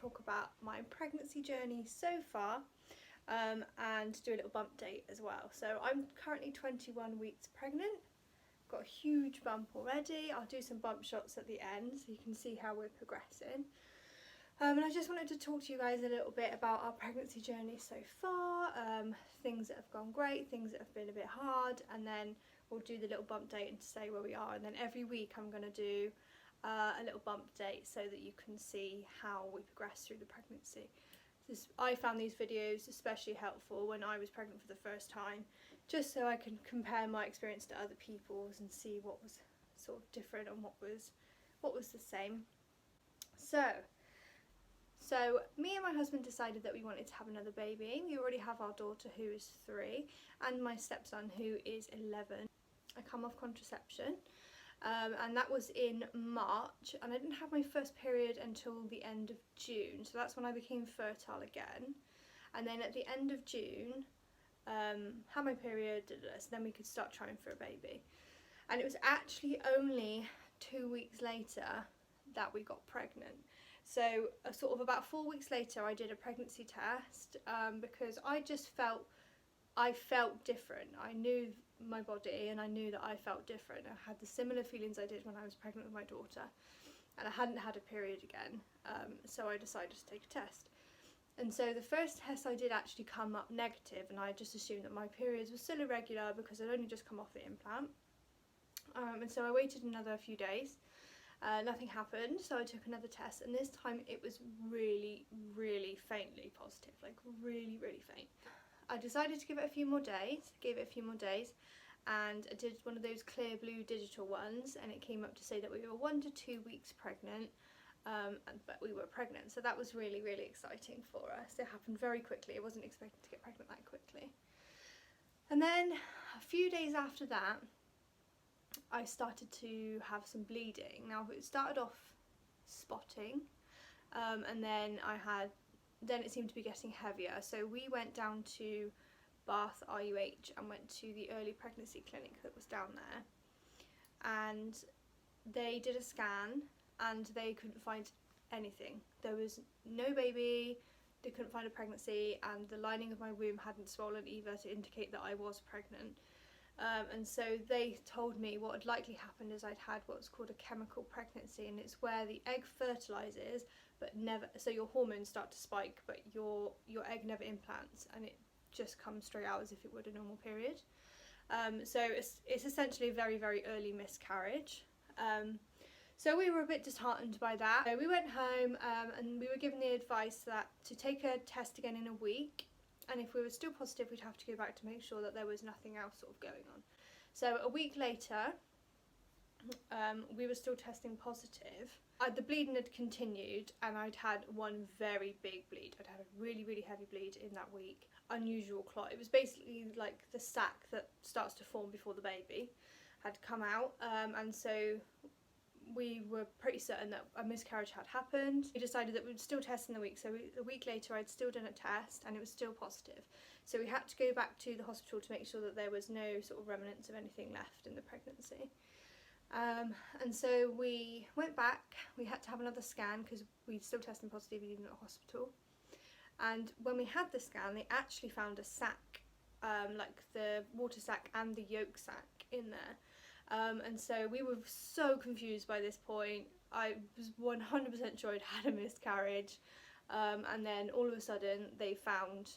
talk about my pregnancy journey so far, and do a little bump date as well. So I'm currently 21 weeks pregnant, got a huge bump already. I'll do some bump shots at the end so you can see how we're progressing. And I just wanted to talk to you guys a little bit about our pregnancy journey so far, things that have gone great, things that have been a bit hard, and then we'll do the little bump date and say where we are. And then every week I'm going to do a little bump date so that you can see how we progress through the pregnancy. I found these videos especially helpful when I was pregnant for the first time, just so I can compare my experience to other people's and see what was sort of different and what was the same. So me and my husband decided that we wanted to have another baby. We already have our daughter, who is 3, and my stepson, who is 11. I come off contraception, and that was in March, and I didn't have my first period until the end of June, so that's when I became fertile again. And then at the end of June, had my period, so then we could start trying for a baby. And it was actually only 2 weeks later that we got pregnant. So sort of about 4 weeks later I did a pregnancy test, because I felt different. I knew my body and I knew that I felt different. I had the similar feelings I did when I was pregnant with my daughter, and I hadn't had a period again, so I decided to take a test. And so the first test I did actually come up negative, and I just assumed that my periods were still irregular because I'd only just come off the implant. And so I waited another few days. Nothing happened, so I took another test, and this time it was really, really faintly positive, like really, really faint. I decided to give it a few more days, and I did one of those clear blue digital ones, and it came up to say that we were 1 to 2 weeks pregnant, but we were pregnant, so that was really, really exciting for us. It happened very quickly. I wasn't expecting to get pregnant that quickly. And then a few days after that, I started to have some bleeding. Now it started off spotting, and then it seemed to be getting heavier. So we went down to Bath RUH and went to the early pregnancy clinic that was down there, and they did a scan and they couldn't find anything. There was no baby, they couldn't find a pregnancy, and the lining of my womb hadn't swollen either to indicate that I was pregnant. And so they told me what had likely happened is I'd had what's called a chemical pregnancy, and it's where the egg fertilises but never, so your hormones start to spike but your egg never implants, and it just comes straight out as if it would a normal period. So it's essentially a very, very early miscarriage. So we were a bit disheartened by that. So we went home, and we were given the advice that to take a test again in a week, and if we were still positive we'd have to go back to make sure that there was nothing else sort of going on. So a week later, we were still testing positive. The bleeding had continued, and I'd had one very big bleed. I'd had a really, really heavy bleed in that week. Unusual clot. It was basically like the sac that starts to form before the baby had come out, and so we were pretty certain that a miscarriage had happened. We decided that we'd still test in the week, so a week later I'd still done a test and it was still positive. So we had to go back to the hospital to make sure that there was no sort of remnants of anything left in the pregnancy. And so we went back. We had to have another scan because we'd still testing positive even at the hospital. And when we had the scan, they actually found a sac, like the water sac and the yolk sac in there. And so we were so confused by this point. I was 100% sure I'd had a miscarriage, and then all of a sudden they found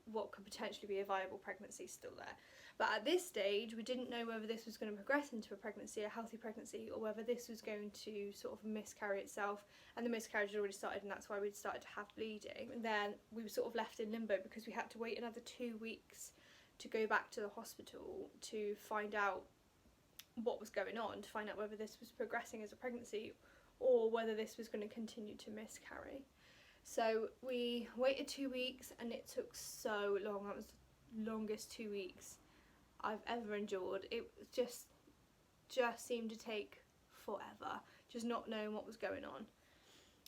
what could potentially be a viable pregnancy still there. But at this stage we didn't know whether this was going to progress into a pregnancy, a healthy pregnancy, or whether this was going to sort of miscarry itself, and the miscarriage had already started, and that's why we'd started to have bleeding. And then we were sort of left in limbo because we had to wait another 2 weeks to go back to the hospital to find out what was going on, to find out whether this was progressing as a pregnancy or whether this was going to continue to miscarry. So we waited 2 weeks, and it took so long. That was the longest 2 weeks I've ever endured. It just seemed to take forever, just not knowing what was going on.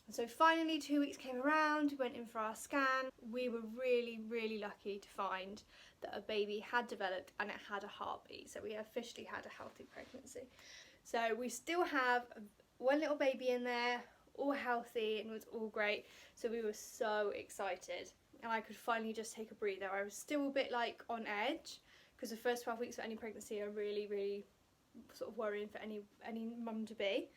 And so finally 2 weeks came around, we went in for our scan. We were really, really lucky to find that a baby had developed and it had a heartbeat, so we officially had a healthy pregnancy. So we still have one little baby in there, all healthy and was all great. So we were so excited, and I could finally just take a breather. I was still a bit like on edge, because the first 12 weeks of any pregnancy are really sort of worrying for any mum to be,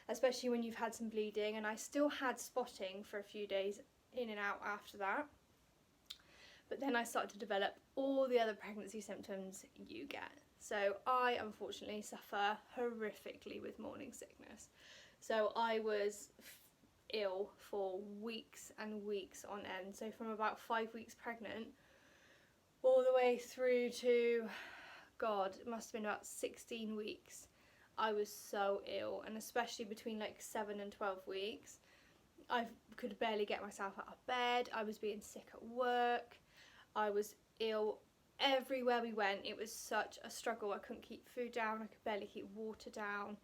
especially when you've had some bleeding. And I still had spotting for a few days in and out after that, but then I started to develop all the other pregnancy symptoms you get. So I unfortunately suffer horrifically with morning sickness. So I was ill for weeks and weeks on end. So from about 5 weeks pregnant all the way through to, God, it must have been about 16 weeks, I was so ill. And especially between like 7 and 12 weeks, I could barely get myself out of bed. I was being sick at work. I was ill everywhere we went. It was such a struggle. I couldn't keep food down. I could barely keep water down.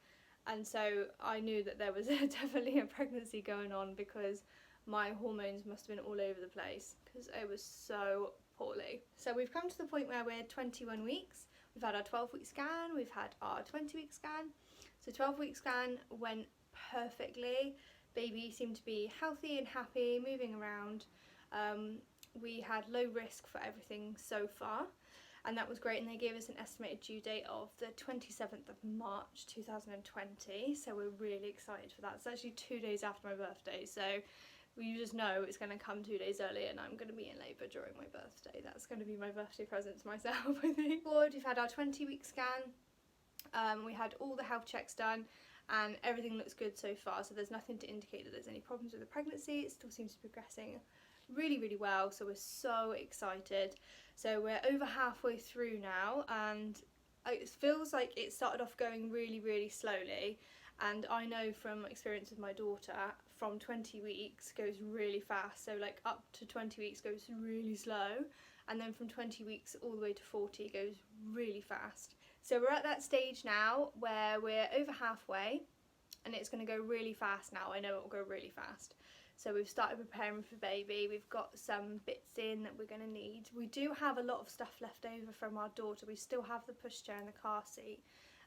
And so I knew that there was definitely a pregnancy going on, because my hormones must have been all over the place, because I was so poorly. So we've come to the point where we're 21 weeks. We've had our 12-week scan. We've had our 20-week scan. So 12-week scan went perfectly. Baby seemed to be healthy and happy, moving around. We had low risk for everything so far, and that was great. And they gave us an estimated due date of the 27th of March 2020, so we're really excited for that. It's actually 2 days after my birthday, so you just know it's going to come 2 days early, and I'm going to be in labour during my birthday. That's going to be my birthday present to myself, I think. We've had our 20-week scan. We had all the health checks done, and everything looks good so far, so there's nothing to indicate that there's any problems with the pregnancy. It still seems to be progressing really well, so we're so excited. So we're over halfway through now, and it feels like it started off going really slowly, and I know from experience with my daughter, from 20 weeks goes really fast. So like up to 20 weeks goes really slow, and then from 20 weeks all the way to 40 goes really fast. So we're at that stage now where we're over halfway, and it's going to go really fast now. I know it will go really fast. So we've started preparing for baby. We've got some bits in that we're going to need. We do have a lot of stuff left over from our daughter. We still have the pushchair and the car seat.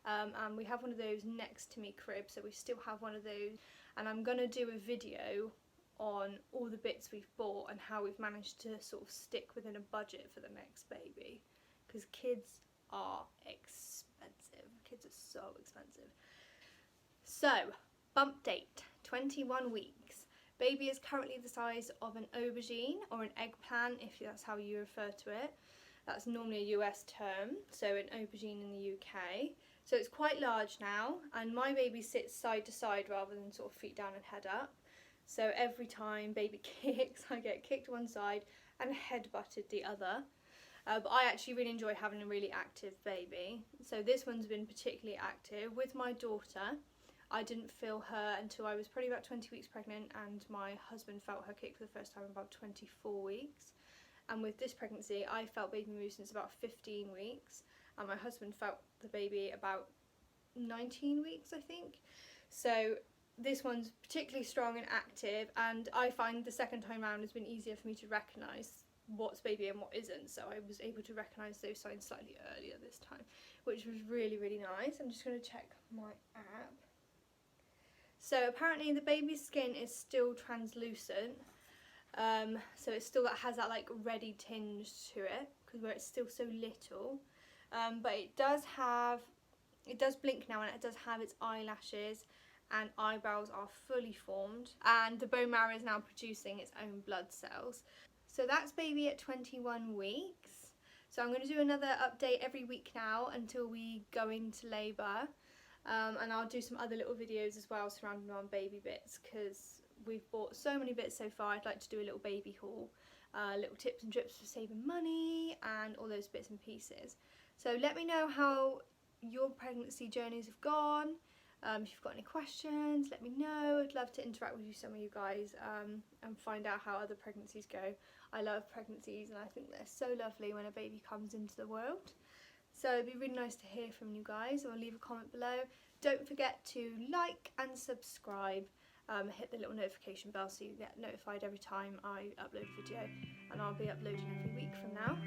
And we have one of those next to me cribs, so we still have one of those. And I'm going to do a video on all the bits we've bought and how we've managed to sort of stick within a budget for the next baby. Because kids are expensive. Kids are so expensive. So, bump date, 21 weeks. Baby is currently the size of an aubergine or an eggplant, if that's how you refer to it. That's normally a US term, so an aubergine in the UK. So it's quite large now, and my baby sits side to side rather than sort of feet down and head up. So every time baby kicks, I get kicked one side and head butted the other. But I actually really enjoy having a really active baby. So this one's been particularly active. With my daughter, I didn't feel her until I was probably about 20 weeks pregnant, and my husband felt her kick for the first time about 24 weeks. And with this pregnancy, I felt baby move since about 15 weeks, and my husband felt the baby about 19 weeks, I think. So this one's particularly strong and active, and I find the second time round has been easier for me to recognise what's baby and what isn't. So I was able to recognise those signs slightly earlier this time, which was really nice. I'm just going to check my app. So apparently the baby's skin is still translucent, so it still has that like reddy tinge to it, because where it's still so little, but it does blink now, and it does have its eyelashes, and eyebrows are fully formed, and the bone marrow is now producing its own blood cells. So that's baby at 21 weeks. So I'm going to do another update every week now until we go into labour. And I'll do some other little videos as well surrounding on baby bits, because we've bought so many bits so far. I'd like to do a little baby haul, little tips and trips for saving money and all those bits and pieces. So let me know how your pregnancy journeys have gone. If you've got any questions, let me know. I'd love to interact with some of you guys and find out how other pregnancies go. I love pregnancies, and I think they're so lovely when a baby comes into the world. So it'd be really nice to hear from you guys, or leave a comment below. Don't forget to like and subscribe. Hit the little notification bell so you get notified every time I upload a video, and I'll be uploading every week from now.